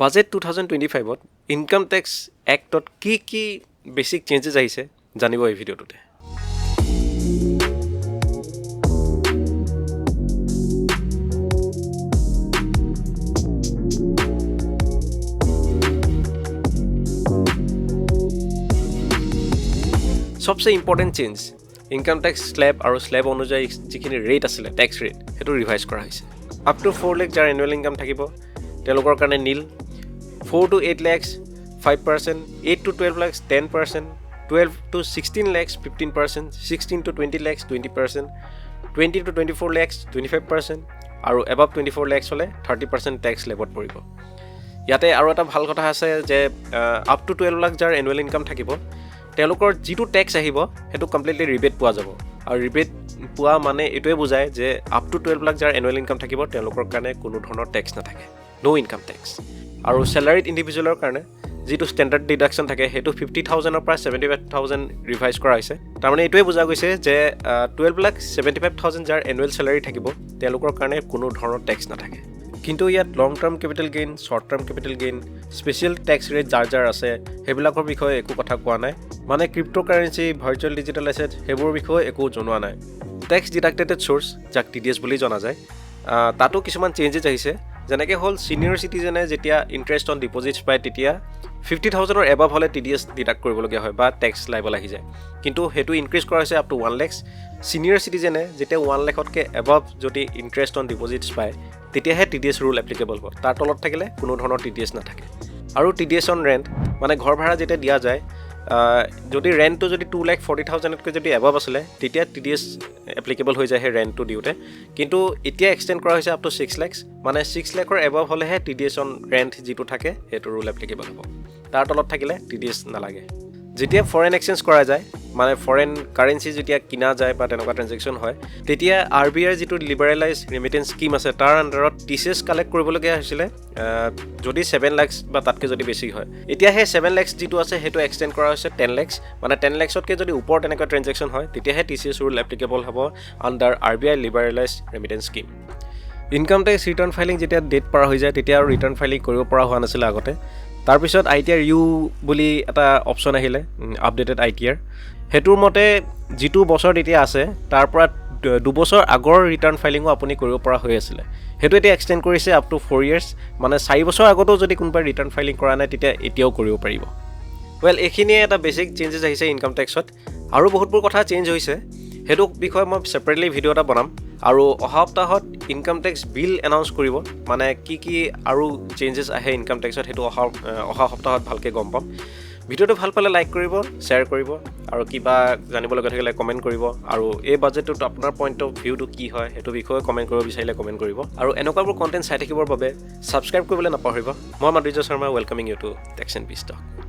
budget 2025ত income tax এক্টত কি বেসিক চেঞ্জেস আহিছে জানিব এই ভিডিওটোতে सबसे important change income tax slab और स्लैब अनुजाई जिखिनि रेट आছিলে टैक्स रेट हेतु रिवाइज करा হৈছে अप टू 4 लाख जार एनुअल इनकम থাকিব তেলোকৰ কাৰণে নীল 4 to 8 lakhs 5%, 8 to 12 lakhs 10%, 12 to 16 lakhs 15%, 16 to 20 lakhs 20%, 20 to 24 lakhs 25% আৰু above 24 lakhs হলে 30% टैक्स लेबত পৰিব ইয়াতে আৰু এটা ভাল কথা আছে যে up to 12 লাখ জাৰ এনুअल ইনকাম থাকিব তেলোকৰ যেটো ট্যাক্স আহিব হেতু কমপ্লিটলি ৰিবেট পোৱা যাব আৰু ৰিবেট পোৱা মানে এটোৱে বুজায় যে আপ টু 12 লাখ জাৰ এনুअल ইনকাম থাকিব তেলোকৰ কাৰণে কোনো ধৰণৰ ট্যাক্স নাথাকে নো ইনকাম ট্যাক্স আৰু স্যালাৰিড ইন্ডিভিজুৱেলৰ কাৰণে যেটো ষ্টেণ্ডাৰ্ড ডিডাকচন থাকে হেতু 50000 ৰ পৰা 75000 ৰিভাইজ কৰা হৈছে তাৰ মানে এটোৱে বুজা গৈছে যে 12 লাখ 75000 জাৰ এনুअल স্যালাৰি থাকিব তেলোকৰ কাৰণে কোনো ধৰণৰ ট্যাক্স নাথাকে কিন্তু ইয়াত long term capital gain short term capital gain special tax rate জাৰ আছে হেবিলাকৰ বিষয়ে একো কথা কোৱা নাই মানে ক্ৰিপ্টোকাৰেন্সি ভাৰ্চুৱেল ডিজিটেল এসেট হেবৰ বিষয়ে একো জনোৱা নাই ট্যাক্স ডিডাক্টেড সোর্স যাক টিডিএস বুলি জনা যায় তাতো কিছুমান চেঞ্জেস আহিছে যেনেকৈ হল সিনিয়ৰ সিটিজেনে যেতিয়া ইন্টাৰেস্ট অন ডিপোজিটস পায় তেতিয়া 50000 ৰ এবাভ হলে টিডিএস ডিডাক্ট কৰিবলগীয়া হয় বা ট্যাক্স লাইবল আহি যায় কিন্তু হেতু ইনক্ৰিজ কৰা হৈছে আপ টু 1 লাখ সিনিয়ৰ সিটিজেনে যেতিয়া 1 লাখতকৈ এবাভ যদি ইন্টাৰেস্ট অন ডিপোজিটস পায় তেতিয়াহে টিডিএস ৰুল এপ্লিকেবল হ'ব তাৰ তলত থাকিলে কোনো ধৰণৰ টিডিএস নাথাকে আৰু টিডিএস অন ৰেন্ট মানে ঘৰ ভাড়া যেতিয়া দিয়া যায় যদি ৰেন্টটো যদি 2,40,000 তকৈ যদি এবাভ আছিলে তেতিয়া টিডিএস এপ্লিকেবল হৈ যায় হে ৰেন্টটো দিওতে কিন্তু এতিয়া এক্সটেন্ড কৰা হৈছে আপ টু 6 লাখ মানে 6 লাখৰ এবাভ হলেহে টিডিএস অন ৰেন্ট যেটো থাকে হেতু ৰুল এপ্লিকেবল হ'ব তাৰ তলত থাকিলে টিডিএস নালাগে যেতিয়া ফৰেন এক্সচেঞ্জ কৰা যায় মানে ফৰেন কাৰেন্সি যেতিয়া কিনা যায় বা তেনেকুৱা ট্ৰানজেকচন হয় তেতিয়া আৰবিআই যেটো লিবাৰেলাইজ ৰেমিটেন্স স্কিম আছে তাৰ আন্ডাৰত টিসিএস কালেক্ট কৰিবলগীয়া হৈছিলে যদি 7 লাখ বা তাতকৈ যদি বেছি হয় এতিয়া হে 7 লাখ যেটো আছে হেতু এক্সটেন্ড কৰা হৈছে 10 লাখ মানে 10 লাখতকৈ যদি ওপৰ তেনেকুৱা ট্ৰানজেকচন হয় তেতিয়াহে টিসিএস ৰুল এপ্লিকেবল হ'ব under RBI liberalise remittance scheme income tax return filing যেতিয়া ডেট পাৰ হৈ যায় তেতিয়া আৰু ৰিটাৰ্ণ ফাইলিং কৰিব পৰা হোৱা নাছিল আগতে তাৰ পিছত আইটিআৰ ইউ বুলি এটা অপচন আহিলে আপডেটেড আইটিআৰ হেতুৰ মতে যেটো বছৰ এতিয়া আছে তাৰ পৰা 2 বছৰ আগৰ ৰিটাৰ্ণ ফাইলিংও আপুনি কৰিব পৰা হৈ আছিল হেতু এতিয়া এক্সটেন্ড কৰিছে আপ টু 4 ইয়াৰ্স মানে 4 বছৰ আগতো যদি কোনবা ৰিটাৰ্ণ ফাইলিং কৰা নাই তেতিয়া এতিয়াও কৰিব পাৰিব ওয়েল এখিনিয়ে এটা বেসিক চেঞ্জেস আহিছে ইনকাম টেক্সত আৰু বহুতবোৰ কথা চেঞ্জ হৈছে হেতু বিষয়ে মই সেপাৰেটলি ভিডিও এটা বনাম আৰু অহা সপ্তাহত ইনকাম টেক্স বিল এনাউন্স কৰিব মানে কি আৰু চেঞ্জেস আহে ইনকাম টেক্সত হেতু অহা সপ্তাহত ভালকে গম পাম ভিডিওটো ভাল পালে লাইক কৰিব শেয়াৰ কৰিব আৰু কিবা জানিব লগা থাকিলে কমেন্ট কৰিব আৰু এই বাজেটটো আপোনাৰ পইণ্ট অফ ভিউটো কি হয় হেতু বিষয়ে কমেন্ট কৰিব বিচাৰিলে কমেন্ট কৰিব আৰু এনেকুৱাবোৰ কন্টেন্ট চাই থাকিবৰ বাবে সাবস্ক্ৰাইব কৰিবলৈ নাপাহৰিব মই Madhurya Sharma welcoming you to tax and biz talk